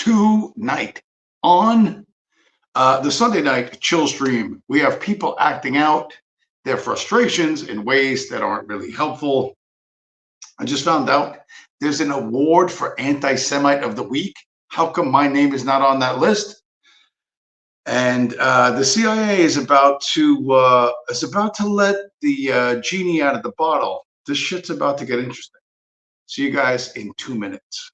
tonight on the Sunday night chill stream. We have people acting out their frustrations in ways that aren't really helpful. I just found out there's an award for Anti-Semite of the Week. How come my name is not on that list? And the CIA is about to let the genie out of the bottle. This shit's about to get interesting. See you guys in 2 minutes.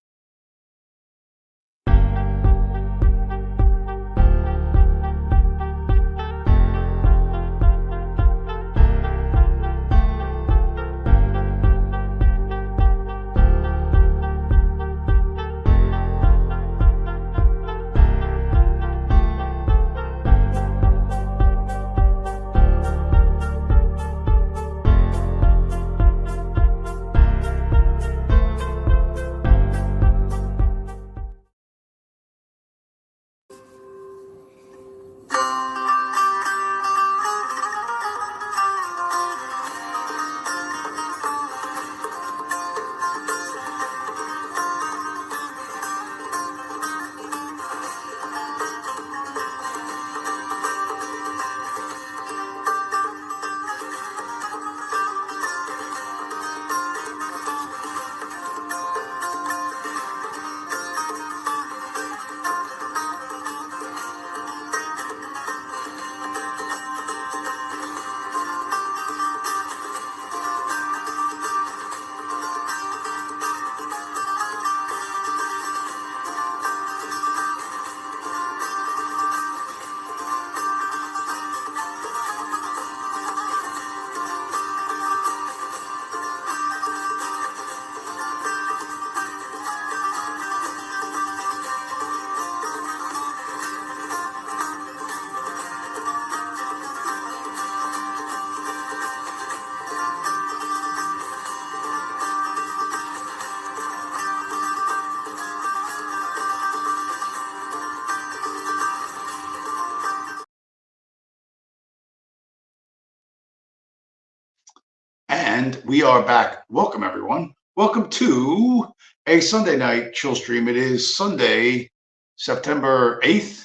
And we are back. Welcome, everyone. Welcome to a Sunday night chill stream. It is Sunday, September 8th,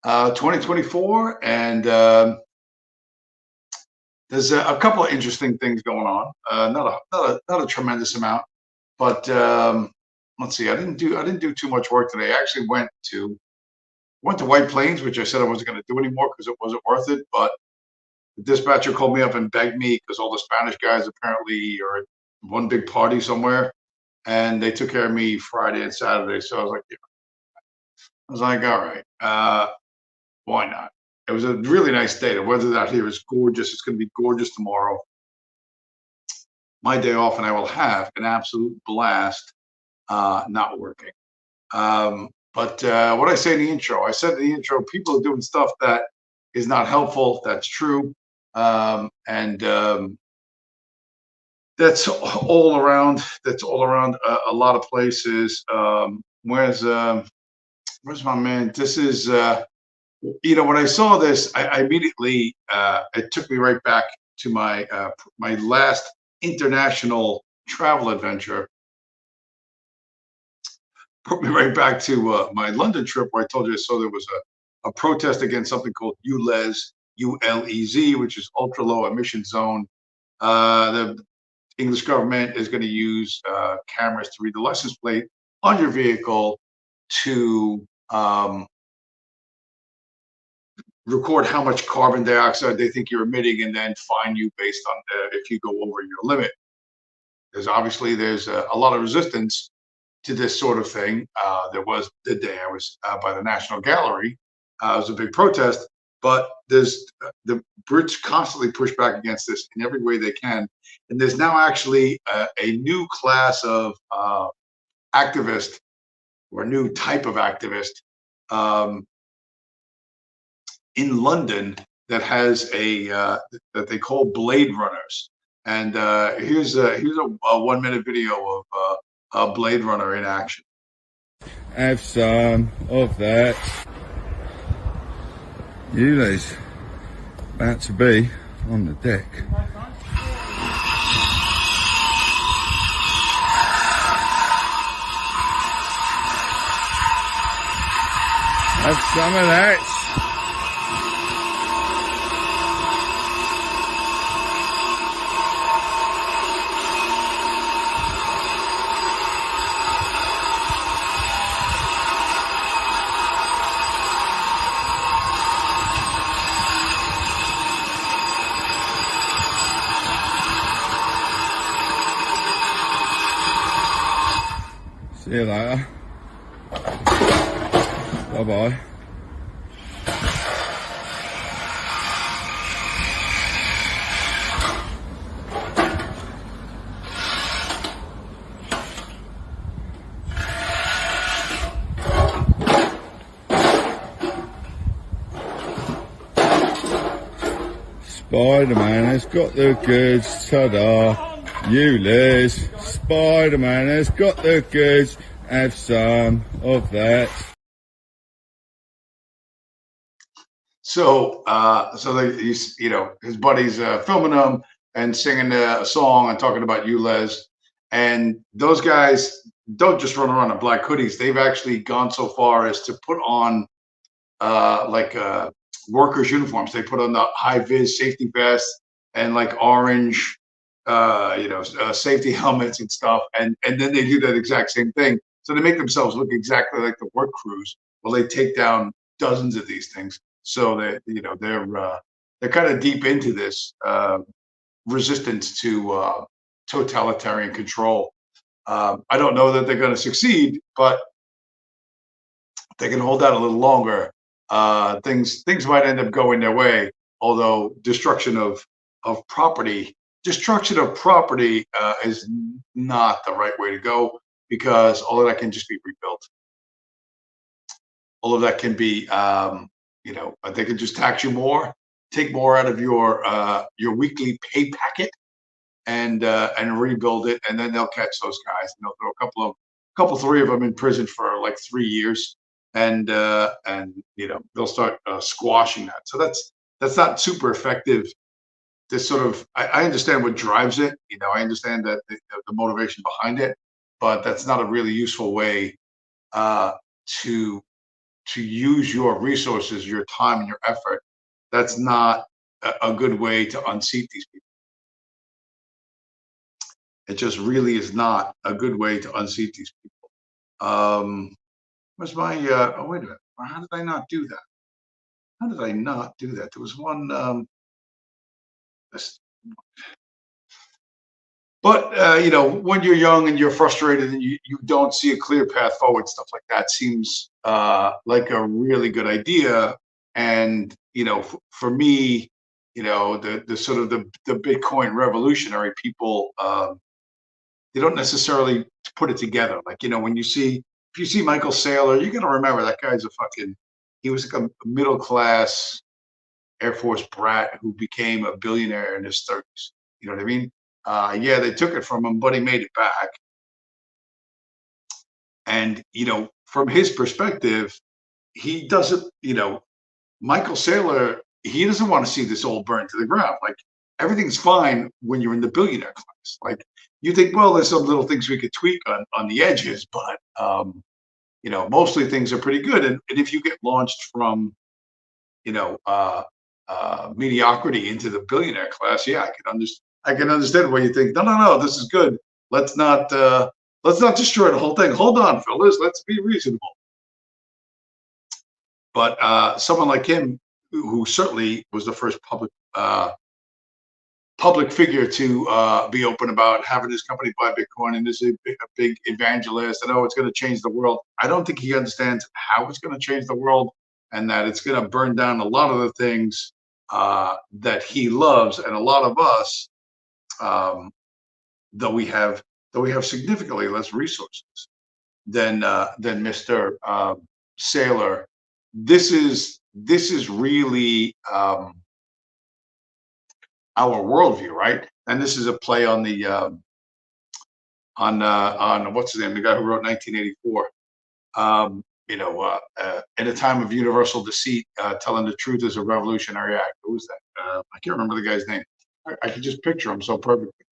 2024. And there's a couple of interesting things going on. Not a tremendous amount, but let's see. I didn't do too much work today. I actually went to White Plains, which I said I wasn't going to do anymore because it wasn't worth it. But the dispatcher called me up and begged me because all the Spanish guys apparently are at one big party somewhere, and they took care of me Friday and Saturday. So I was like, yeah. All right, why not? It was a really nice day. The weather out here is gorgeous. It's going to be gorgeous tomorrow. My day off, and I will have an absolute blast not working. But what I say in the intro, I said in the intro, people are doing stuff that is not helpful. That's true. That's all around. That's all around a lot of places. Where's my man? This is when I saw this, I immediately it took me right back to my my last international travel adventure. Put me right back to my London trip, where I told you I saw there was a protest against something called ULEZ, ULEZ, which is ultra low emission zone. The English government is going to use cameras to read the license plate on your vehicle to record how much carbon dioxide they think you're emitting, and then fine you based on if you go over your limit. There's a lot of resistance to this sort of thing. There was the day I was by the National Gallery. It was a big protest, but there's the Brits constantly push back against this in every way they can. And there's now actually a new class of activist, or a new type of activist in London that has that they call Blade Runners. And here's a 1 minute video of Blade Runner in action. Have some of that. ULEZ about to be on the deck. Have some of that. See you later. Bye-bye. Spider-Man has got the goods, ta-da. You Liz, Spider-Man has got the goods, have some of that. So, he's, his buddies filming him and singing a song and talking about you, Les. And those guys don't just run around in black hoodies. They've actually gone so far as to put on workers' uniforms. They put on the high vis safety vests and like orange, safety helmets and stuff. And then they do that exact same thing. So they make themselves look exactly like the work crews. Well, they take down dozens of these things. So they're kind of deep into this resistance to totalitarian control. I don't know that they're going to succeed, but if they can hold out a little longer, things might end up going their way. Although destruction of property is not the right way to go, because all of that can just be rebuilt. All of that can be, they can just tax you more, take more out of your weekly pay packet, and rebuild it, and then they'll catch those guys, and they'll throw three of them in prison for like 3 years, and they'll start squashing that. So that's not super effective. This sort of, I understand what drives it. I understand that the motivation behind it, but that's not a really useful way to use your resources, your time, and your effort. That's not a good way to unseat these people. It just really is not a good way to unseat these people. Where's my? Oh, wait a minute. How did I not do that? How did I not do that? There was one. But when you're young and you're frustrated and you don't see a clear path forward, stuff like that seems like a really good idea. And for me, the sort of the Bitcoin revolutionary people, they don't necessarily put it together. Like when if you see Michael Saylor, you're gonna remember that guy's he was like a middle class Air Force brat who became a billionaire in his 30s. You know what I mean? Yeah, they took it from him, but he made it back. And from his perspective, he doesn't. Michael Saylor, he doesn't want to see this all burn to the ground. Like everything's fine when you're in the billionaire class. Like you think, well, there's some little things we could tweak on the edges, but mostly things are pretty good. And if you get launched from mediocrity into the billionaire class, yeah, I can understand why you think, no, this is good. Let's not destroy the whole thing. Hold on, fellas, let's be reasonable. But someone like him, who certainly was the first public figure to be open about having his company buy Bitcoin, and is a big evangelist, and it's going to change the world. I don't think he understands how it's going to change the world, and that it's going to burn down a lot of the things that he loves, and a lot of us, though we have significantly less resources than Mr. Saylor. This is really our worldview, right? And this is a play on the on what's his name, the guy who wrote 1984. In a time of universal deceit, telling the truth is a revolutionary act. Who was that? I can't remember the guy's name. I can just picture him so perfectly.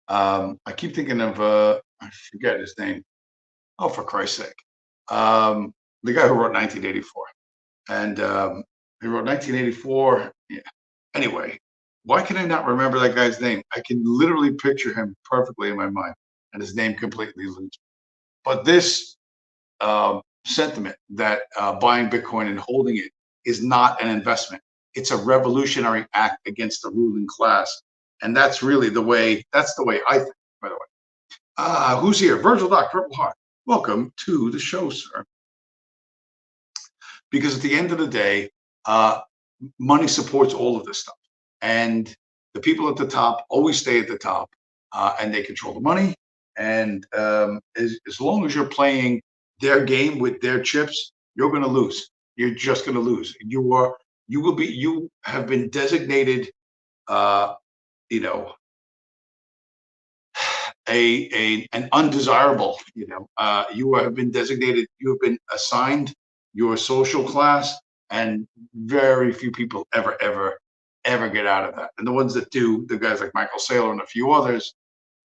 I keep thinking of I forget his name. Oh, for Christ's sake! The guy who wrote 1984, and he wrote 1984. Yeah. Anyway, why can I not remember that guy's name? I can literally picture him perfectly in my mind, and his name completely eludes me. But this sentiment that buying Bitcoin and holding it is not an investment. It's a revolutionary act against the ruling class. And that's really the way, that's the way I think, by the way. Who's here? Virgil Doc, Purple Heart. Welcome to the show, sir. Because at the end of the day, money supports all of this stuff. And the people at the top always stay at the top, and they control the money. And as long as you're playing their game with their chips, you're going to lose. You're just going to lose. You have been designated, you know, an undesirable. You have been designated. You have been assigned your social class, and very few people ever get out of that. And the ones that do, the guys like Michael Saylor and a few others,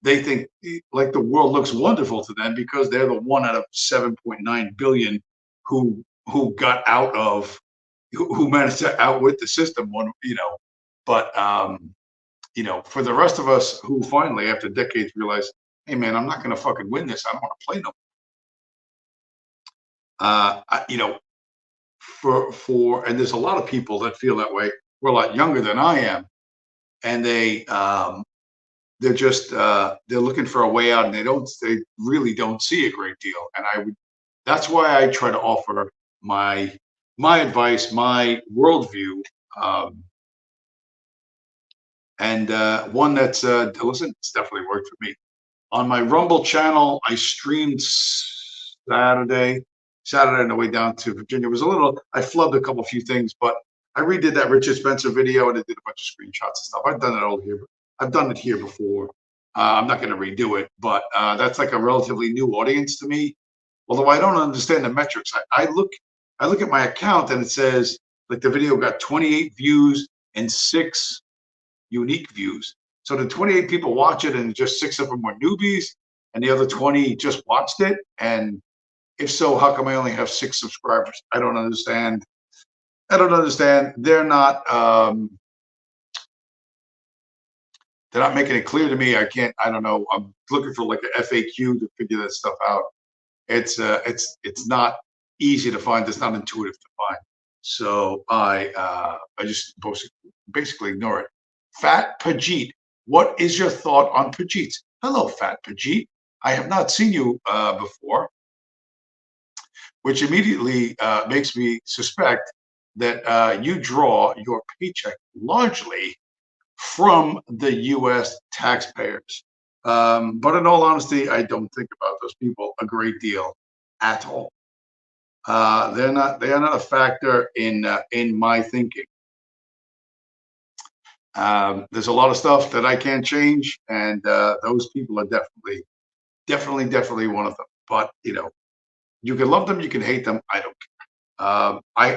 they think like the world looks wonderful to them because they're the one out of 7.9 billion who got out of, who managed to outwit the system. But for the rest of us who finally, after decades, realize, hey man, I'm not going to fucking win this. I don't want to play no more. And there's a lot of people that feel that way. We're a lot younger than I am, and they're just they're looking for a way out, and they really don't see a great deal. And that's why I try to offer my advice, my worldview, and one that's listen, it's definitely worked for me. On my Rumble channel, I streamed Saturday on the way down to Virginia. It was I flubbed a few things, but I redid that Richard Spencer video and I did a bunch of screenshots and stuff. I've done it all here. I've done it here before. I'm not going to redo it, but that's like a relatively new audience to me. Although I don't understand the metrics. I look at my account and it says like the video got 28 views and 6 unique views. So the 28 people watch it and just 6 of them were newbies and the other 20 just watched it. And if so, how come I only have 6 subscribers? I don't understand. They're not making it clear to me. I don't know. I'm looking for like an FAQ to figure that stuff out. It's not easy to find. It's not intuitive to find. So I just basically ignore it. Fat Pajit, what is your thought on Pajit? Hello, Fat Pajit. I have not seen you before, which immediately makes me suspect that you draw your paycheck largely from the U.S. taxpayers. But in all honesty, I don't think about those people a great deal at all. They are not a factor in my thinking. There's a lot of stuff that I can't change, and those people are definitely one of them. But you can love them, you can hate them. I don't care.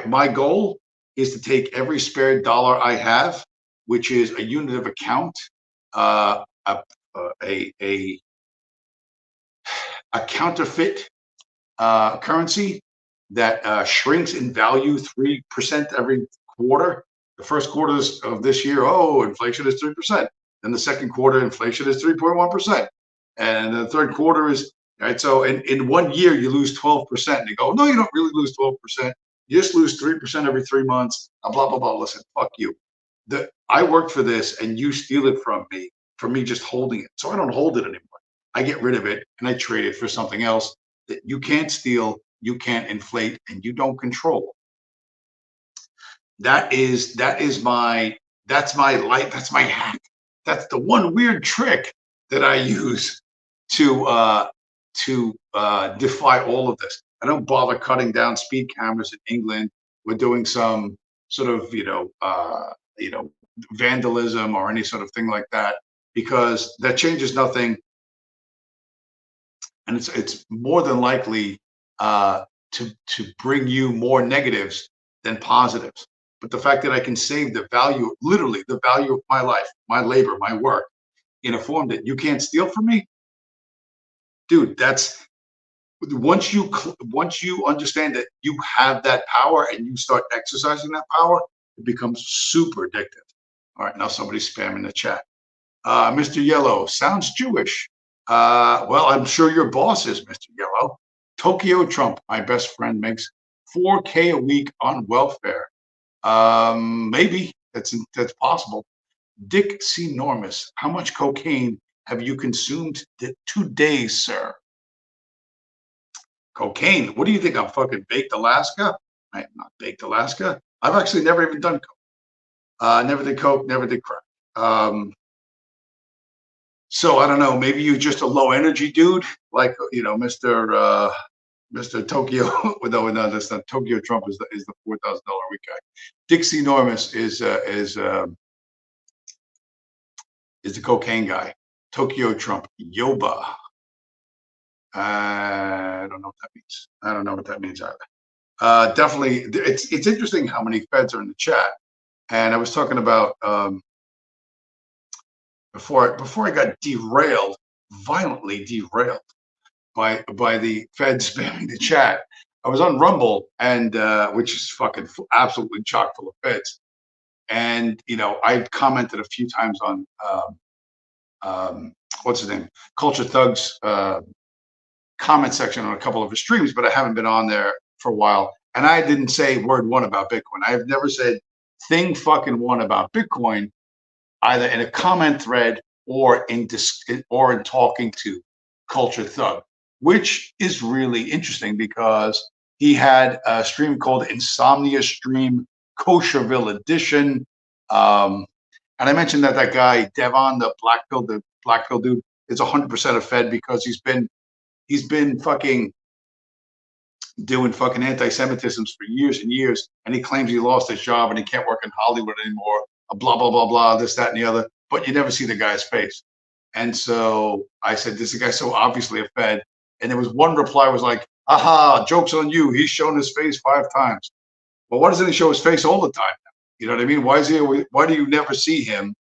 My goal is to take every spare dollar I have, which is a unit of account, a counterfeit currency that shrinks in value 3% every quarter. The first quarter of this year, inflation is 3%. Then the second quarter, inflation is 3.1%. And the third quarter is, right? So in 1 year, you lose 12%. And you go, no, you don't really lose 12%. You just lose 3% every 3 months. Blah, blah, blah. Listen, fuck you. I worked for this and you steal it from me for me just holding it. So I don't hold it anymore. I get rid of it and I trade it for something else that you can't steal, you can't inflate, and you don't control. That's my life. That's my hack. That's the one weird trick that I use to defy all of this. I don't bother cutting down speed cameras in England. We're doing some sort of vandalism or any sort of thing like that, because that changes nothing, and it's more than likely to bring you more negatives than positives. But the fact that I can save the value, literally the value of my life, my labor, my work, in a form that you can't steal from me, dude, once you understand that you have that power and you start exercising that power, it becomes super addictive. All right, now somebody's spamming the chat. Mr. Yellow sounds Jewish. Well, I'm sure your boss is, Mr. Yellow. Tokyo Trump, my best friend, makes 4K a week on welfare. Maybe that's possible. Dick C. Normus, how much cocaine have you consumed today, sir? Cocaine? What do you think? I'm fucking baked Alaska? I am not baked Alaska. I've actually never even done coke. Never did coke, never did crack. So I don't know. Maybe you're just a low energy dude, like Mr. Tokyo. No, that's not Tokyo. Trump is the $4,000 a week guy. Dixie Normus is the cocaine guy. Tokyo Trump, Yoba. I don't know what that means. I don't know what that means either. Definitely, it's interesting how many feds are in the chat. And I was talking about before I got violently derailed by the feds spamming the chat. I was on Rumble, and which is fucking absolutely chock full of feds. And I commented a few times on what's his name, Culture Thugs comment section on a couple of his streams, but I haven't been on there for a while. And I didn't say word one about Bitcoin. I have never said thing fucking one about Bitcoin, either in a comment thread or in talking to Culture Thug, which is really interesting because he had a stream called Insomnia Stream Kosherville Edition. And I mentioned that guy, Devon, the black pill dude, is 100% a Fed because he's been fucking doing fucking anti-Semitisms for years and years, and he claims he lost his job and he can't work in Hollywood anymore, blah, blah, blah, blah, this, that, and the other, but you never see the guy's face. And so I said, this is a guy so obviously a Fed. And there was one reply was like, aha, joke's on you. He's shown his face 5 times. Well, why doesn't he show his face all the time? You know what I mean? Why do you never see him,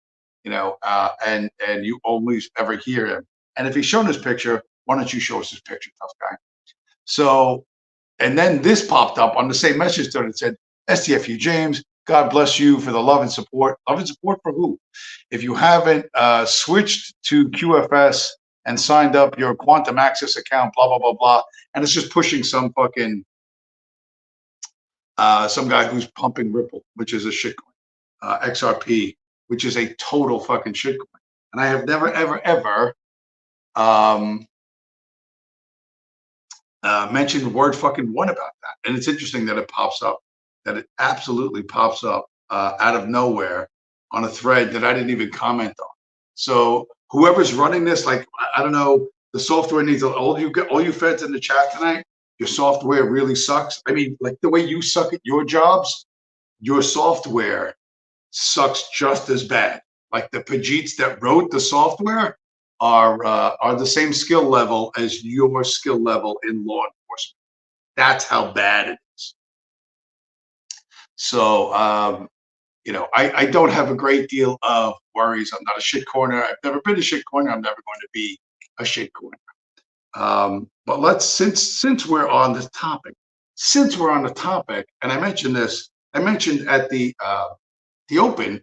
and you always ever hear him? And if he's shown his picture, why don't you show us his picture, tough guy? So, and then this popped up on the same message thread. It said, STFU James, God bless you for the love and support. Love and support for who? If you haven't switched to QFS and signed up your Quantum Access account, blah, blah, blah, blah, and it's just pushing some fucking, some guy who's pumping Ripple, which is a shitcoin, XRP, which is a total fucking shitcoin. And I have never, ever, ever mentioned word fucking one about that. And it's interesting that it pops up, that it absolutely pops up out of nowhere on a thread that I didn't even comment on. So whoever's running this, like, I don't know, the software needs all you feds in the chat tonight. Your software really sucks. I mean, like the way you suck at your jobs, your software sucks just as bad. Like the Pajits that wrote the software are the same skill level as your skill level in law enforcement. That's how bad it is. So, I don't have a great deal of worries. I'm not a shit corner. I've never been a shit corner. I'm never going to be a shit corner. But let's, since we're on this topic, and I mentioned this, at the open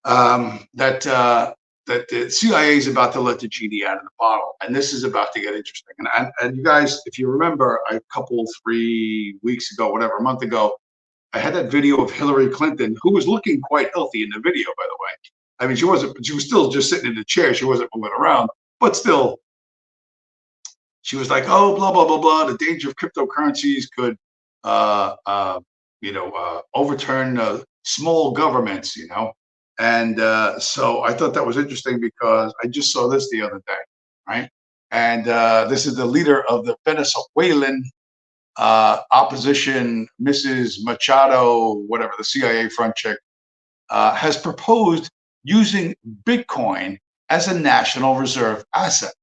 that the CIA is about to let the genie out of the bottle, and this is about to get interesting. And you guys, if you remember, 3 weeks ago, whatever, a month ago, I had that video of Hillary Clinton, who was looking quite healthy in the video, by the way. I mean, she was still just sitting in the chair. She wasn't moving around, but still, she was like, oh, blah, blah, blah, blah. The danger of cryptocurrencies could, overturn small governments, And so I thought that was interesting because I just saw this the other day, right? And this is the leader of the Venezuelan opposition, Mrs. Machado, whatever, the CIA front chick, has proposed using Bitcoin as a national reserve asset.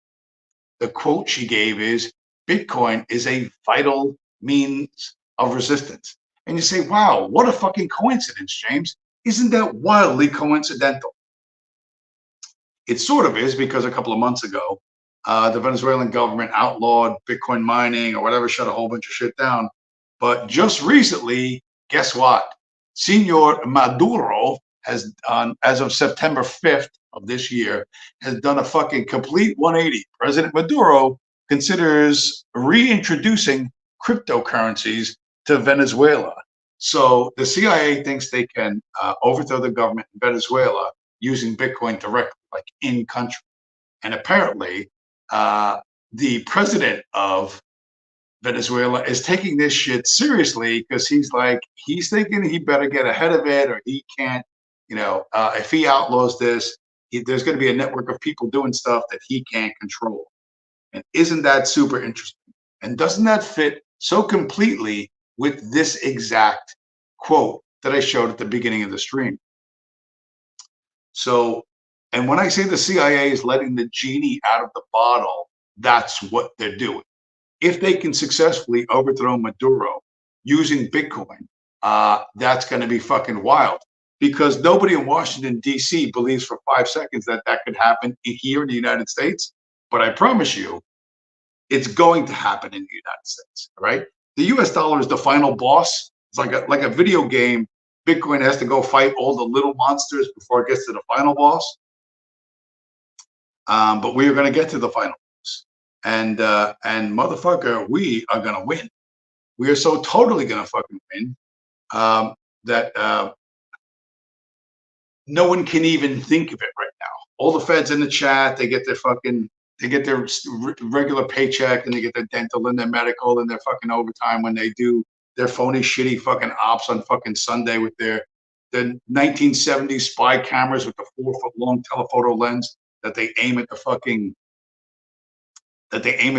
The quote she gave is, Bitcoin is a vital means of resistance. And you say, wow, what a fucking coincidence, James. Isn't that wildly coincidental? It sort of is, because a couple of months ago, The Venezuelan government outlawed Bitcoin mining or whatever, shut a whole bunch of shit down. But just recently, guess what? Senor Maduro has, as of September 5th of this year, has done a fucking complete 180. President Maduro considers reintroducing cryptocurrencies to Venezuela. So the CIA thinks they can overthrow the government in Venezuela using Bitcoin directly, like in country. And apparently, the president of Venezuela is taking this shit seriously because he's thinking he better get ahead of it or he can't, if he outlaws this, there's going to be a network of people doing stuff that he can't control. And isn't that super interesting? And doesn't that fit so completely with this exact quote that I showed at the beginning of the stream? So, and when I say the CIA is letting the genie out of the bottle, that's what they're doing. If they can successfully overthrow Maduro using Bitcoin, that's going to be fucking wild, because nobody in Washington, D.C. believes for 5 seconds that that could happen here in the United States. But I promise you, it's going to happen in the United States, right? The US dollar is the final boss. It's like a video game. Bitcoin has to go fight all the little monsters before it gets to the final boss. But we are going to get to the final boss. And motherfucker, we are going to win. We are so totally going to fucking win that no one can even think of it right now. All the feds in the chat, they get their regular paycheck, and they get their dental and their medical and their fucking overtime when they do their phony, shitty fucking ops on fucking Sunday with their 1970s spy cameras with the 4-foot long telephoto lens that they aim at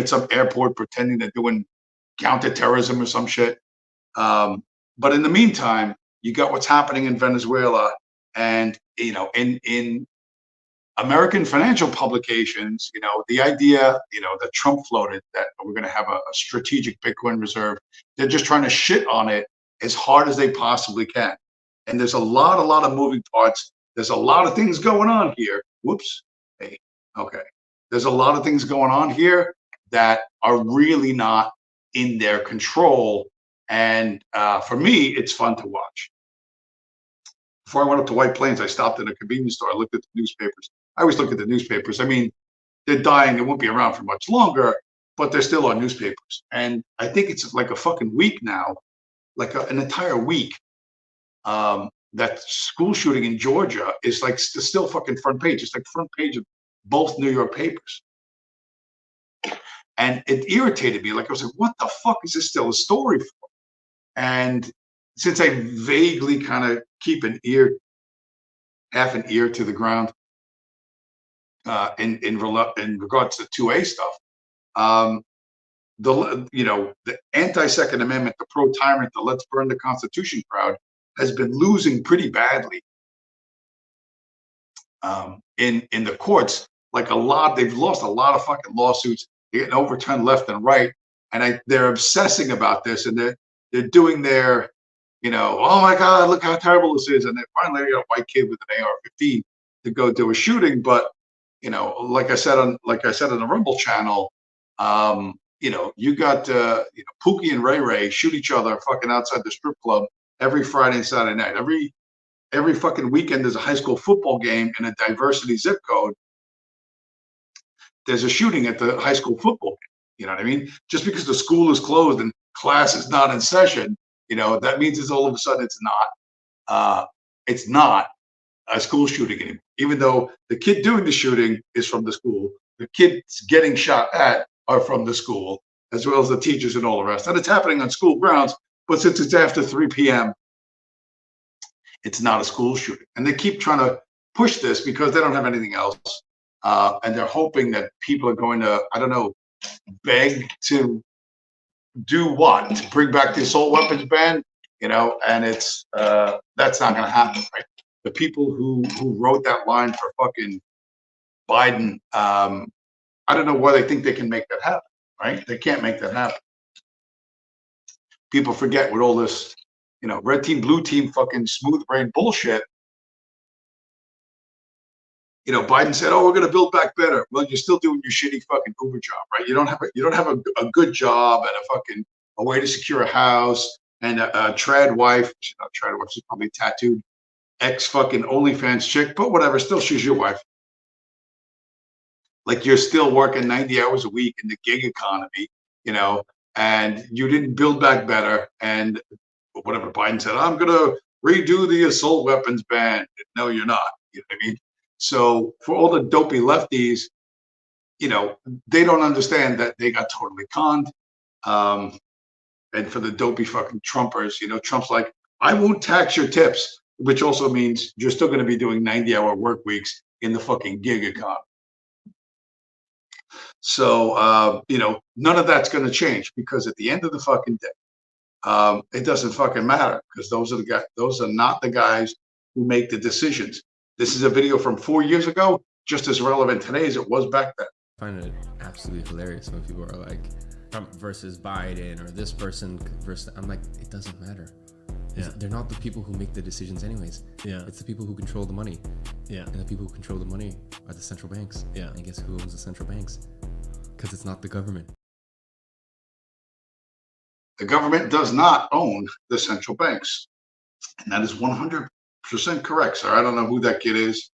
some airport pretending they're doing counterterrorism or some shit. But in the meantime, you got what's happening in Venezuela, and in American financial publications, the idea, that Trump floated, that we're going to have a strategic Bitcoin reserve. They're just trying to shit on it as hard as they possibly can. And there's a lot of moving parts. There's a lot of things going on here. Whoops. Hey, okay. There's a lot of things going on here that are really not in their control. And for me, it's fun to watch. Before I went up to White Plains, I stopped at a convenience store. I looked at the newspapers. I always look at the newspapers. I mean, they're dying. They won't be around for much longer, but they're still on newspapers. And I think it's like a fucking week now, like an entire week. That school shooting in Georgia is like still fucking front page. It's like front page of both New York papers. And it irritated me. Like, I was like, what the fuck is this still a story for? And since I vaguely kind of keep half an ear to the ground in regards to 2A stuff, the anti-Second Amendment, the pro-tyrant, the let's burn the Constitution crowd has been losing pretty badly in the courts. Like they've lost a lot of fucking lawsuits. They're getting overturned left and right, and they're obsessing about this, and they're doing their, oh my God, look how terrible this is, and then finally they got a white kid with an AR-15 to go do a shooting. But like I said on the Rumble channel, you got Pookie and Ray Ray shoot each other fucking outside the strip club every Friday and Saturday night. Every fucking weekend there's a high school football game in a diversity zip code. There's a shooting at the high school football game. You know what I mean? Just because the school is closed and class is not in session, that means it's all of a sudden it's not a school shooting anymore. Even though the kid doing the shooting is from the school, the kids getting shot at are from the school, as well as the teachers and all the rest. And it's happening on school grounds, but since it's after 3 p.m., it's not a school shooting. And they keep trying to push this because they don't have anything else. And they're hoping that people are going to, I don't know, beg to do what? To bring back the assault weapons ban, and it's that's not going to happen, right? The people who wrote that line for fucking Biden, I don't know why they think they can make that happen, right? They can't make that happen. People forget with all this, red team, blue team, fucking smooth brain bullshit. Biden said, "Oh, we're going to build back better." Well, you're still doing your shitty fucking Uber job, right? You don't have a good job and a way to secure a house and a trad wife. She's not trad wife. She's probably tattooed ex fucking OnlyFans chick, but whatever. Still, she's your wife. Like you're still working 90 hours a week in the gig economy, and you didn't build back better. And whatever Biden said, I'm going to redo the assault weapons ban. No, you're not. You know what I mean? So for all the dopey lefties, they don't understand that they got totally conned. And for the dopey fucking Trumpers, Trump's like, I won't tax your tips, which also means you're still going to be doing 90-hour work weeks in the fucking gig economy. So, none of that's going to change because at the end of the fucking day, it doesn't fucking matter because those are not the guys who make the decisions. This is a video from 4 years ago, just as relevant today as it was back then. I find it absolutely hilarious when people are like, Trump versus Biden or this person versus, I'm like, it doesn't matter. Yeah. They're not the people who make the decisions anyways. Yeah. It's the people who control the money. Yeah. And the people who control the money are the central banks. Yeah. And guess who owns the central banks? Because it's not the government. The government does not own the central banks. And that is 100% correct, sir. I don't know who that kid is,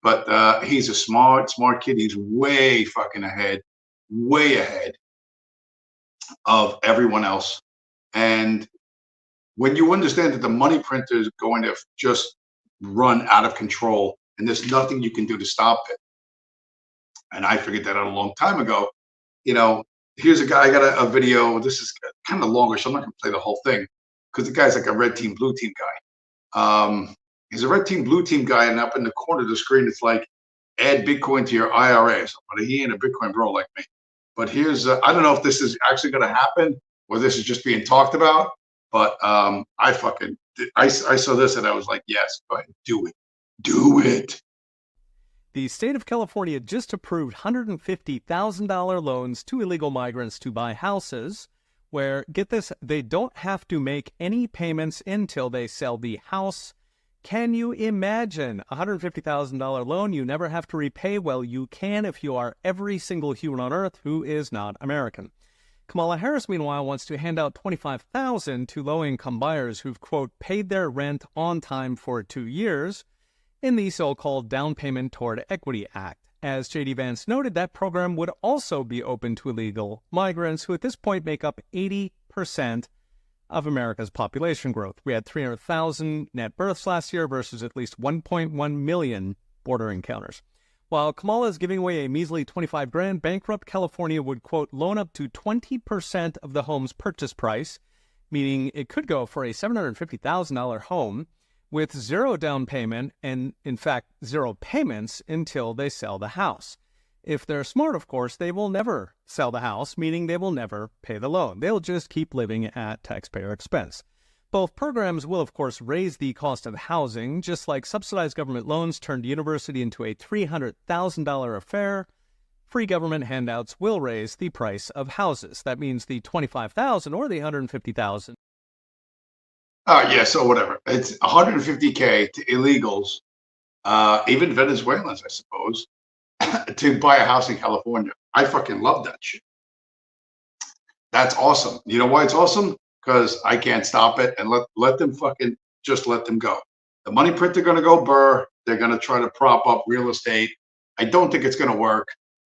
but he's a smart kid. He's way fucking ahead, way ahead of everyone else. And when you understand that the money printer is going to just run out of control and there's nothing you can do to stop it. And I figured that out a long time ago. Here's a guy, I got a video. This is kind of longer, so I'm not going to play the whole thing because the guy's like a red team, blue team guy. He's a red team, blue team guy, and up in the corner of the screen, it's like, add Bitcoin to your IRA. But he ain't a Bitcoin bro like me. But here's, I don't know if this is actually going to happen or this is just being talked about, but I saw this and I was like, yes, go ahead, do it. Do it. The state of California just approved $150,000 loans to illegal migrants to buy houses where, get this, they don't have to make any payments until they sell the house. Can you imagine a $150,000 loan you never have to repay? Well, you can if you are every single human on earth who is not American. Kamala Harris, meanwhile, wants to hand out $25,000 to low-income buyers who've, quote, paid their rent on time for 2 years in the so-called Down Payment Toward Equity Act. As J.D. Vance noted, that program would also be open to illegal migrants who at this point make up 80% of America's population growth. We had 300,000 net births last year versus at least 1.1 million border encounters. While Kamala is giving away a measly $25,000, bankrupt California would, quote, loan up to 20% of the home's purchase price, meaning it could go for a $750,000 home with zero down payment and, in fact, zero payments until they sell the house. If they're smart, of course, they will never sell the house, meaning they will never pay the loan. They'll just keep living at taxpayer expense. Both programs will, of course, raise the cost of housing, just like subsidized government loans turned university into a $300,000 affair. Free government handouts will raise the price of houses. That means the $25,000 or the $150,000. Yeah, so whatever. It's $150K to illegals, even Venezuelans, I suppose, to buy a house in California. I fucking love that shit. That's awesome. You know why it's awesome? Because I can't stop it and let them fucking just let them go. The money printer going to go burr. They're going to try to prop up real estate. I don't think it's going to work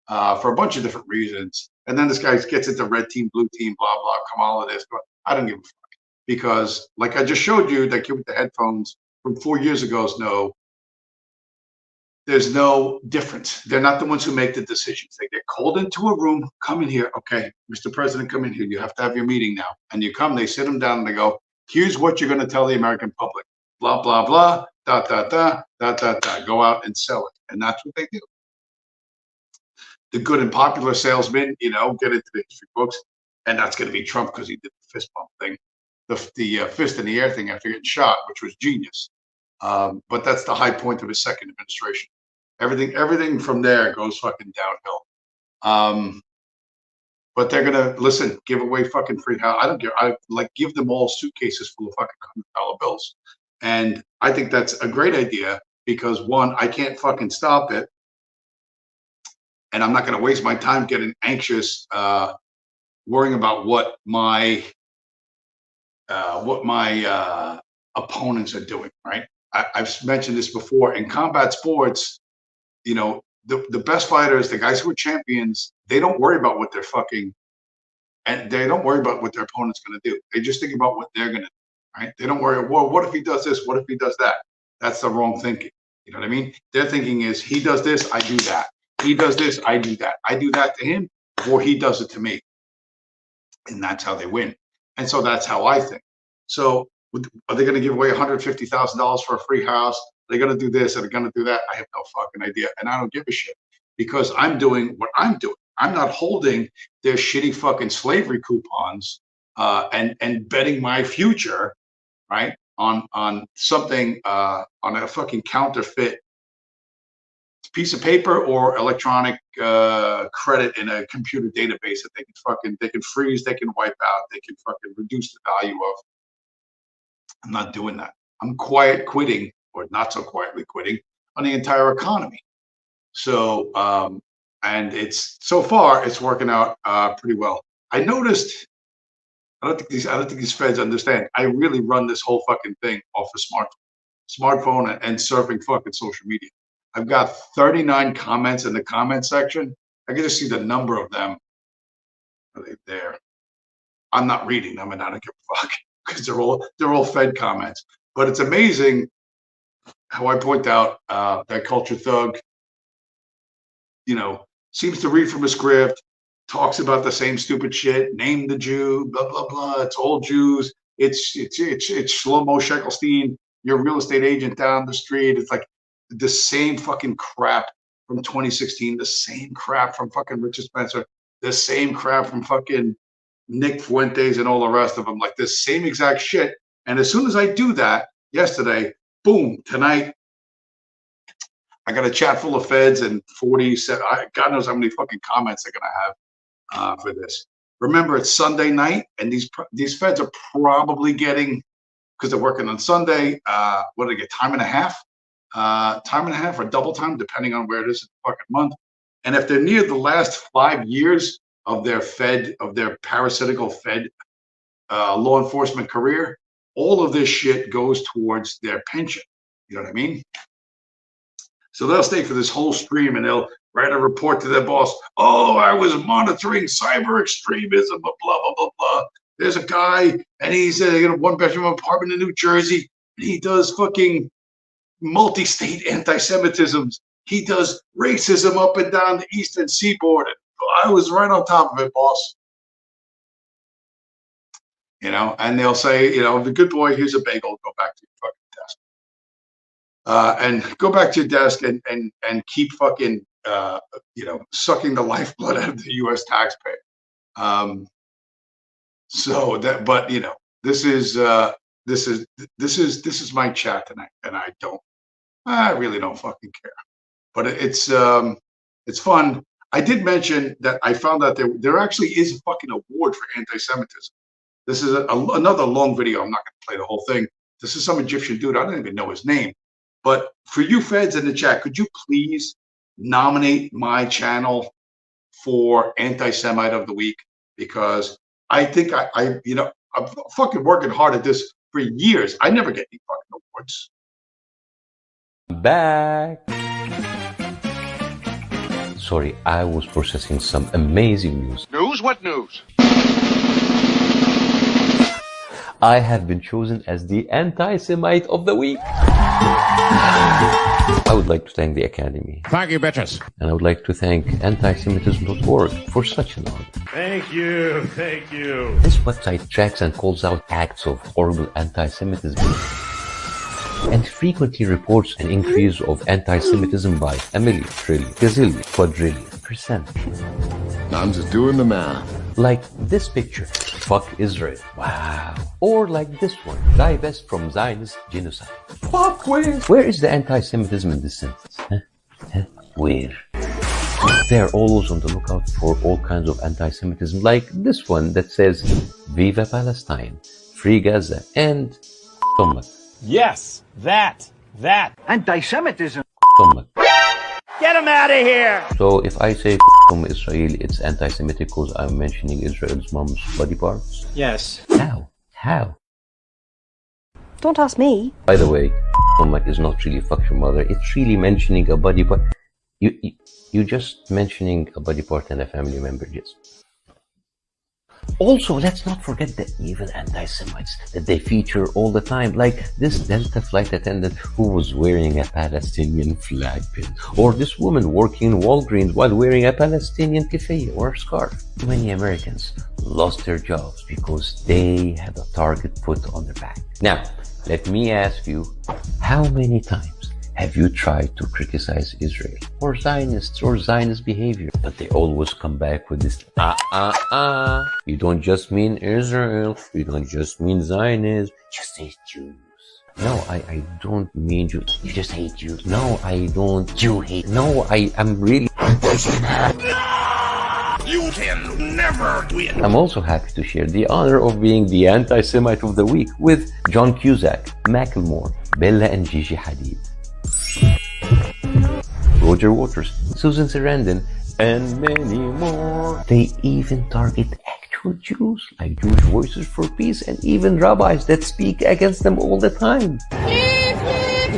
for a bunch of different reasons. And then this guy gets into red team, blue team, blah, blah, Kamala this. But I don't give a fuck. Because like I just showed you, that kid with the headphones from 4 years ago, there's no difference. They're not the ones who make the decisions. They get called into a room, come in here. Okay, Mr. President, come in here. You have to have your meeting now. And you come, they sit them down and they go, here's what you're going to tell the American public. Blah, blah, blah, da, da, da, da, da, da. Go out and sell it. And that's what they do. The good and popular salesman, get into the history books. And that's going to be Trump because he did the fist bump thing. The fist in the air thing after getting shot, which was genius. But that's the high point of his second administration. Everything from there goes fucking downhill. But they're gonna give away fucking free house. I don't care. I give them all suitcases full of fucking $100 bills, and I think that's a great idea because one, I can't fucking stop it, and I'm not going to waste my time getting anxious, worrying about what my opponents are doing. Right? I've mentioned this before. In combat sports, you know, the best fighters, the guys who are champions, they don't worry about what they're fucking, and they don't worry about what their opponent's going to do. They just think about what they're going to do. Right? They don't worry, well, what if he does this? What if he does that? That's the wrong thinking. You know what I mean? Their thinking is, he does this, I do that. He does this, I do that. I do that to him, or he does it to me. And that's how they win. And so that's how I think. So are they going to give away $150,000 for a free house? Are they going to do this? Are they going to do that? I have no fucking idea. And I don't give a shit, because I'm doing what I'm doing. I'm not holding their shitty fucking slavery coupons and betting my future, right, on something, on a fucking counterfeit piece of paper or electronic credit in a computer database that they can freeze, they can wipe out, they can fucking reduce the value of. I'm not doing that. I'm quiet quitting, or not so quietly quitting, on the entire economy. So and so far it's working out pretty well. I noticed, I don't think these feds understand, I really run this whole fucking thing off a smartphone and surfing fucking social media. I've got 39 comments in the comment section. I can just see the number of them. Are they there? I'm not reading them, and I don't give a fuck, because they're all Fed comments. But it's amazing how I point out that Culture Thug, you know, seems to read from a script, talks about the same stupid shit. Name the Jew, blah blah blah. It's all Jews. It's Shlomo Shekelstein, your real estate agent down the street. It's like the same fucking crap from 2016, the same crap from fucking Richard Spencer, the same crap from fucking Nick Fuentes and all the rest of them, like this same exact shit. And as soon as I do that yesterday, boom, tonight, I got a chat full of feds and 47, God knows how many fucking comments they're going to have for this. Remember, it's Sunday night, and these feds are probably getting, because they're working on Sunday, what do they get, time and a half or double time, depending on where it is in the fucking month. And if they're near the last 5 years of their parasitical Fed law enforcement career, all of this shit goes towards their pension. You know what I mean? So they'll stay for this whole stream, and they'll write a report to their boss. Oh, I was monitoring cyber extremism, blah, blah, blah, blah. There's a guy, and he's in a one-bedroom apartment in New Jersey, and he does fucking multi-state anti-Semitisms. He does racism up and down the Eastern Seaboard. And I was right on top of it, boss. You know, and they'll say, you know, the good boy, here's a bagel, go back to your fucking desk. And go back to your desk and keep fucking, you know, sucking the lifeblood out of the U.S. taxpayer. So that, but you know, this is my chat tonight, and I really don't fucking care. But it's fun. I did mention that I found out there actually is a fucking award for anti-Semitism. This is another long video. I'm not going to play the whole thing. This is some Egyptian dude. I don't even know his name. But for you feds in the chat, could you please nominate my channel for Anti-Semite of the Week? Because I think you know, I'm fucking working hard at this for years. I never get any fucking awards. Back. Sorry, I was processing some amazing news. News? What news? I have been chosen as the Anti-Semite of the Week. I would like to thank the Academy. Thank you, bitches. And I would like to thank antisemitism.org for such an honor. Thank you. Thank you. This website tracks and calls out acts of horrible anti-Semitism and frequently reports an increase of anti-Semitism by a million, trillion, gazillion, quadrillion %. I'm just doing the math. Like this picture, fuck Israel, wow. Or like this one, divest from Zionist genocide. Fuck where is the anti-Semitism in this sentence? Huh? Where? They are always on the lookout for all kinds of anti-Semitism, like this one that says, Viva Palestine, Free Gaza, and Tomak. Yes, that. Anti-Semitism. Tomak. Get him out of here! So if I say from Israel, it's anti-Semitic because I'm mentioning Israel's mom's body parts? Yes. How? How? Don't ask me. By the way, is not really fuck your mother. It's really mentioning a body part. You just mentioning a body part and a family member, just. Also, let's not forget the evil anti-Semites that they feature all the time, like this Delta flight attendant who was wearing a Palestinian flag pin, or this woman working in Walgreens while wearing a Palestinian keffiyeh or scarf. Too many Americans lost their jobs because they had a target put on their back. Now, let me ask you, how many times have you tried to criticize Israel or Zionists or Zionist behavior? But they always come back with this, You don't just mean Israel. You don't just mean Zionism. Just hate Jews. No, I don't mean Jews. You just hate Jews. No, I don't. You hate. No, I'm really. You can never win! I'm also happy to share the honor of being the anti-Semite of the week with John Cusack, Macklemore, Bella and Gigi Hadid, Roger Waters, Susan Sarandon, and many more. They even target actual Jews, like Jewish Voices for Peace, and even rabbis that speak against them all the time. Free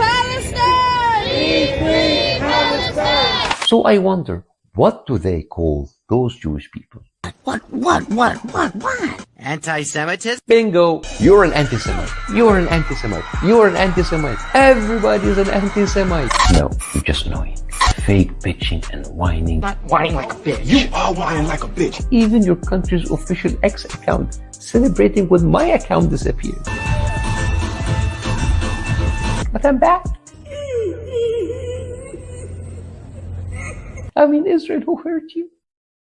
Palestine! Free Palestine! So I wonder, what do they call those Jewish people? What? Anti-Semitism? Bingo! You're an anti-Semite. You're an anti-Semite. You're an anti-Semite. Everybody's an anti-Semite. No, you're just annoying. Fake bitching and whining. Not whining like a bitch. You are whining like a bitch. Even your country's official X account celebrating when my account disappeared. But I'm back. I mean, Israel, who hurt you?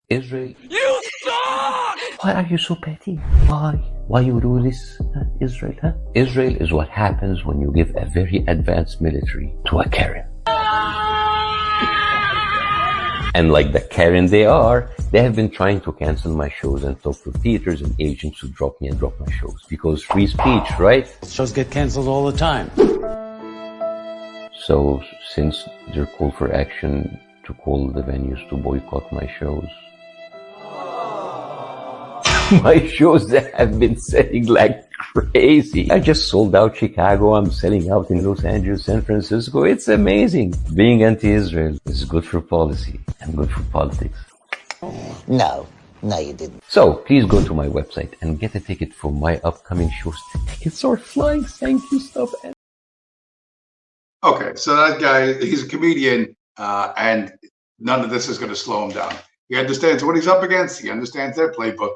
Israel. You suck! Why are you so petty? Why? Why you do this, Israel, huh? Israel is what happens when you give a very advanced military to a Karen. And like the Karen they are, they have been trying to cancel my shows and talk to theaters and agents to drop me and drop my shows. Because free speech, right? Shows get canceled all the time. So, since their call for action to call the venues to boycott my shows, my shows that have been selling like crazy. I just sold out Chicago. I'm selling out in Los Angeles, San Francisco. It's amazing. Being anti-Israel is good for policy and good for politics. No, you didn't. So please go to my website and get a ticket for my upcoming shows. The tickets are flying. Thank you, stuff. Okay, so that guy, he's a comedian, and none of this is going to slow him down. He understands what he's up against. He understands their playbook.